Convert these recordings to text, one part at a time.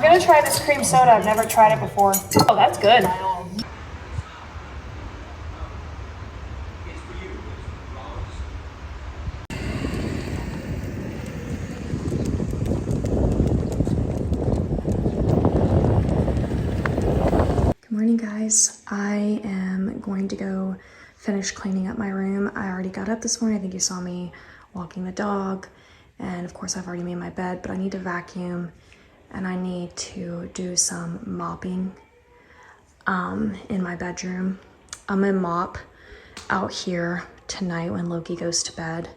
gonna try this cream soda. I've never tried it before. Oh, that's good. Good morning, guys. I am going to go finish cleaning up my room. I already got up this morning. I think you saw me walking the dog. And of course, I've already made my bed, but I need to vacuum and I need to do some mopping in my bedroom. I'm gonna mop out here tonight when Loki goes to bed.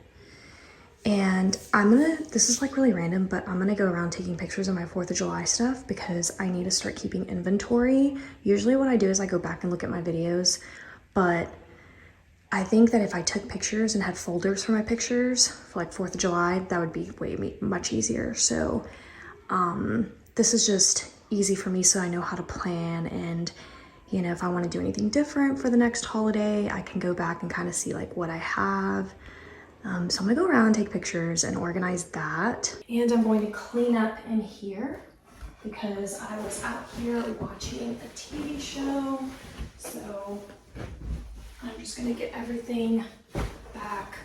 And this is like really random, but I'm gonna go around taking pictures of my 4th of July stuff because I need to start keeping inventory. Usually what I do is I go back and look at my videos, but I think that if I took pictures and had folders for my pictures for like 4th of July, that would be much easier. So this is just easy for me so I know how to plan, and you know, if I want to do anything different for the next holiday, I can go back and kind of see like what I have. So I'm gonna go around and take pictures and organize that. And I'm going to clean up in here because I was out here watching a TV show. So I'm just gonna get everything back.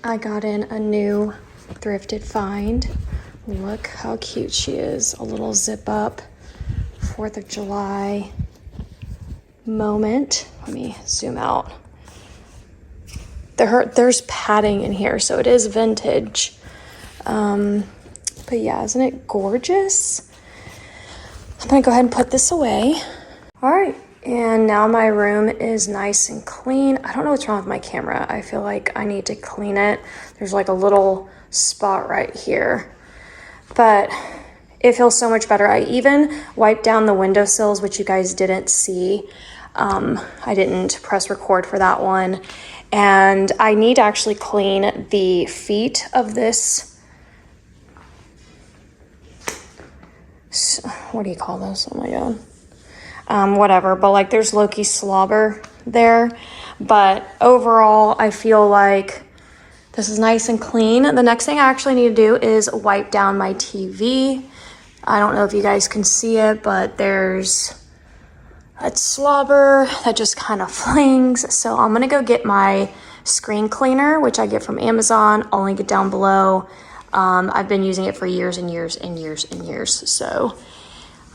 I got in a new thrifted find. Look how cute she is. A little zip up 4th of July moment. Let me zoom out. There's padding in here, so it is vintage. But yeah, isn't it gorgeous? I'm gonna go ahead and put this away. All right, And now my room is nice and clean. I don't know what's wrong with my camera. I feel like I need to clean it. There's like a little spot right here, but it feels so much better. I even wiped down the windowsills, which you guys didn't see. I didn't press record for that one. And I need to actually clean the feet of this. What do you call those? Oh my God. Whatever, but like there's Loki slobber there. But overall, I feel like this is nice and clean. The next thing I actually need to do is wipe down my TV. I don't know if you guys can see it, but there's that slobber that just kind of flings. So I'm gonna go get my screen cleaner, which I get from Amazon. I'll link it down below. I've been using it for years and years and years and years. So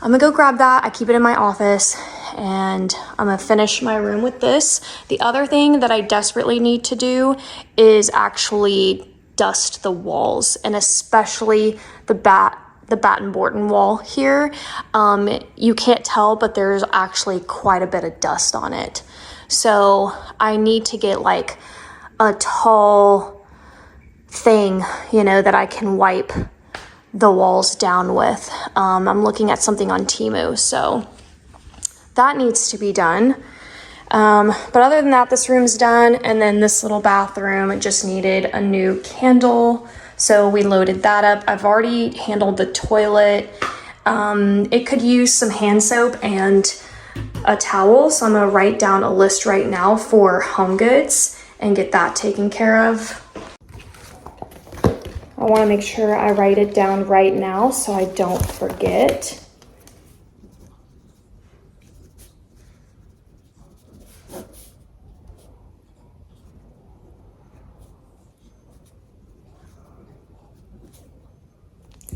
I'm gonna go grab that. I keep it in my office and I'm gonna finish my room with this. The other thing that I desperately need to do is actually dust the walls, and especially the batten borton wall here. You can't tell, but there's actually quite a bit of dust on it. So I need to get like a tall thing, you know, that I can wipe the walls down with. I'm looking at something on Temu, so that needs to be done. But other than that, this room's done. And then this little bathroom just needed a new candle. So we loaded that up. I've already handled the toilet. It could use some hand soap and a towel. So I'm gonna write down a list right now for home goods and get that taken care of. I wanna make sure I write it down right now so I don't forget.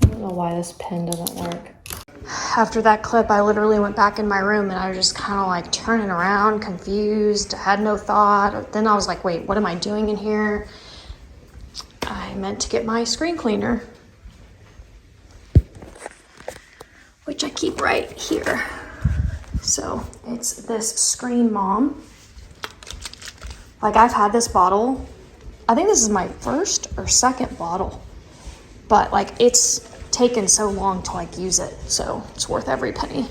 I don't know why this pen doesn't work. After that clip, I literally went back in my room and I was just kind of like turning around, confused, had no thought. Then I was like, wait, what am I doing in here? I meant to get my screen cleaner, which I keep right here. So it's this Screen Mom. Like I've had this bottle. I think this is my first or second bottle, but like it's taken so long to like use it. So it's worth every penny.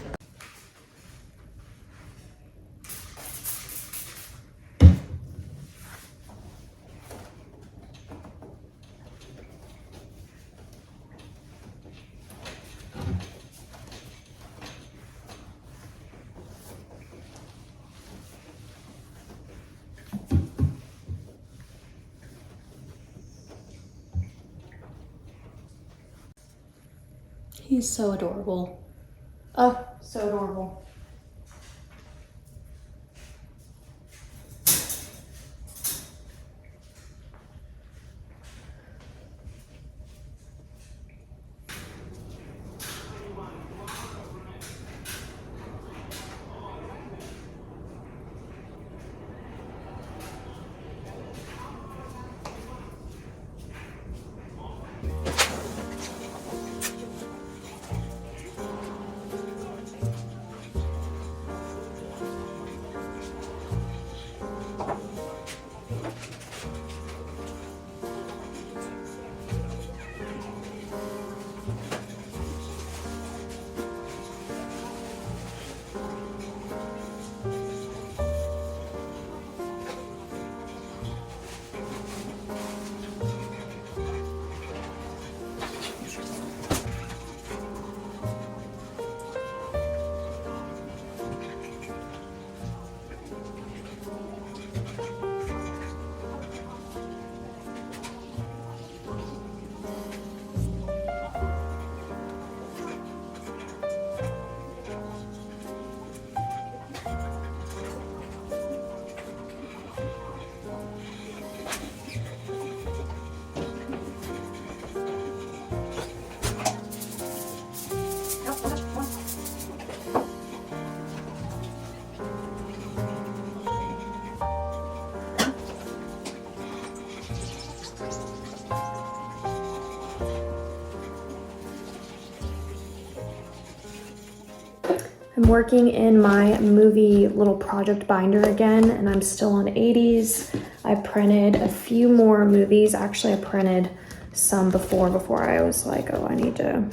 He's so adorable. Oh, so adorable. I'm working in my movie little project binder again, and I'm still on 80s. I printed a few more movies. Actually, I printed some before I was like, oh, I need to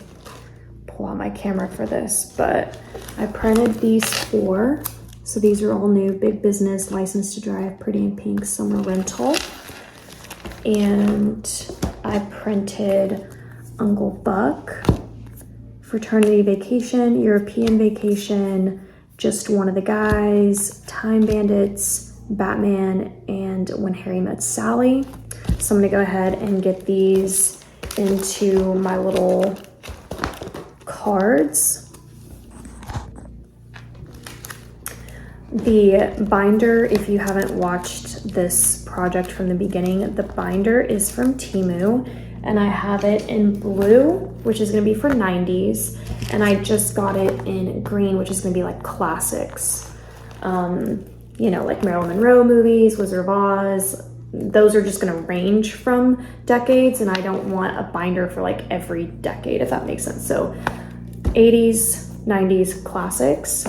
pull out my camera for this. But I printed these 4. So these are all new. Big Business, License to Drive, Pretty in Pink, Summer Rental. And I printed Uncle Buck, Fraternity Vacation, European Vacation, Just One of the Guys, Time Bandits, Batman, and When Harry Met Sally. So I'm gonna go ahead and get these into my little cards. The binder, if you haven't watched this project from the beginning, the binder is from Temu, and I have it in blue, which is gonna be for 90s, and I just got it in green, which is gonna be like classics. You know, like Marilyn Monroe movies, Wizard of Oz. Those are just gonna range from decades, and I don't want a binder for like every decade, if that makes sense. So 80s, 90s classics.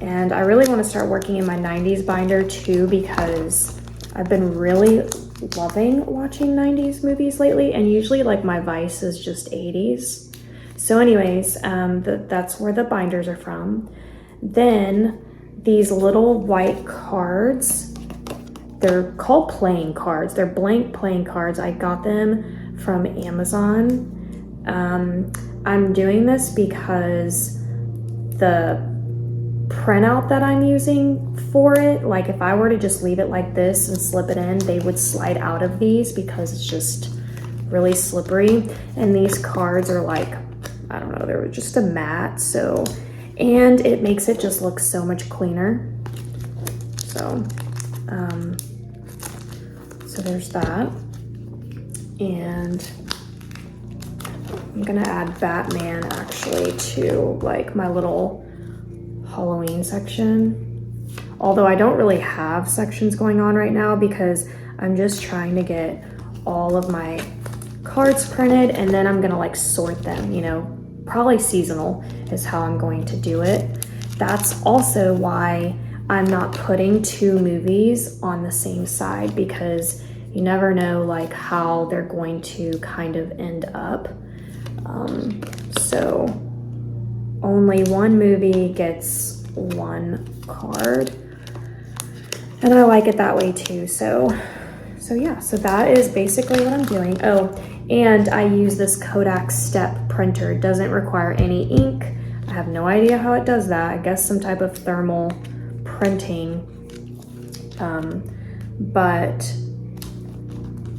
And I really want to start working in my 90s binder too, because I've been really loving watching 90s movies lately, and usually like my vice is just 80s. So anyways, that's where the binders are from. Then these little white cards, they're called playing cards. They're blank playing cards. I got them from Amazon. I'm doing this because the printout that I'm using for it, like if I were to just leave it like this and slip it in, they would slide out of these because it's just really slippery. And these cards are like, I don't know, they were just a matte. So, and it makes it just look so much cleaner. So, so there's that. And I'm gonna add Batman actually to like my little Halloween section. Although I don't really have sections going on right now because I'm just trying to get all of my cards printed, and then I'm gonna like sort them, you know, probably seasonal is how I'm going to do it. That's also why I'm not putting 2 movies on the same side, because you never know like how they're going to kind of end up. So only one movie gets 1 card, and I like it that way too. So yeah, so that is basically what I'm doing. Oh, and I use this Kodak Step printer. It doesn't require any ink. I have no idea how it does that. I guess some type of thermal printing, but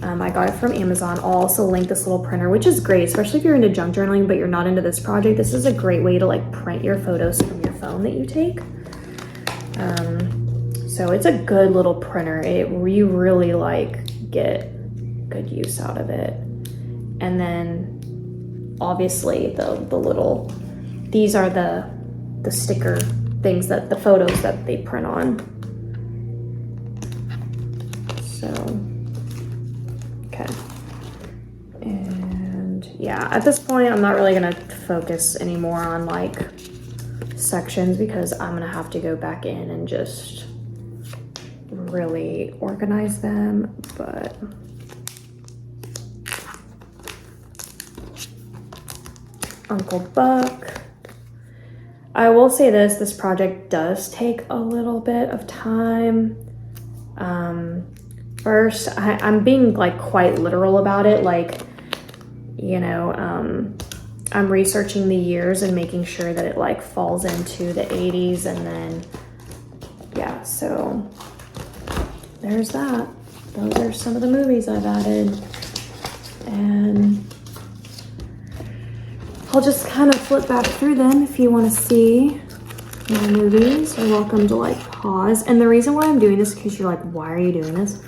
I got it from Amazon. I'll also link this little printer, which is great, especially if you're into junk journaling but you're not into this project. This is a great way to like print your photos from your phone that you take. So it's a good little printer. You really like get good use out of it. And then obviously the little, these are the sticker things, that the photos that they print on. So okay. And yeah, at this point I'm not really gonna focus anymore on like sections, because I'm gonna have to go back in and just really organize them. But Uncle Buck, I will say this project does take a little bit of time. First, I'm being like quite literal about it. Like, you know, I'm researching the years and making sure that it like falls into the 80s, and then yeah, so there's that. Those are some of the movies I've added, and I'll just kind of flip back through them. If you want to see my movies, you're welcome to like pause. And the reason why I'm doing this is because you're like, why are you doing this?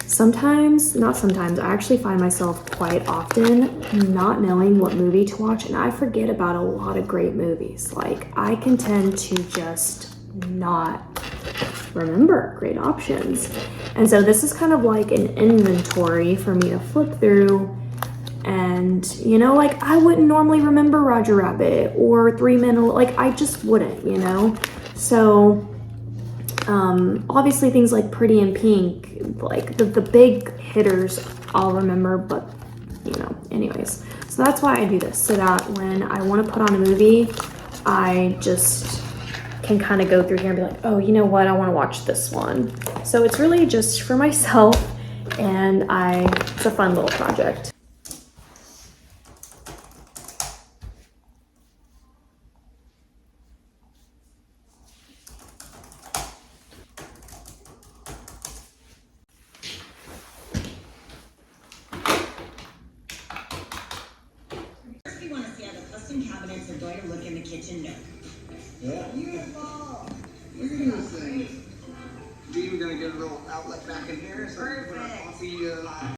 Sometimes, not sometimes, I actually find myself quite often not knowing what movie to watch, and I forget about a lot of great movies. Like, I can tend to just not remember great options. And so this is kind of like an inventory for me to flip through And, you know, like, I wouldn't normally remember Roger Rabbit or Three Men, like, I just wouldn't, you know? So, obviously things like Pretty in Pink, like, the big hitters I'll remember, but, you know, anyways. So that's why I do this, so that when I want to put on a movie, I just can kind of go through here and be like, oh, you know what, I want to watch this one. So it's really just for myself, and it's a fun little project. First, we want to see how the custom cabinets are going to look in the kitchen nook. Yeah. Beautiful. Look at this thing. We're gonna get a little outlet back in here. So we're gonna put our Perfect. coffee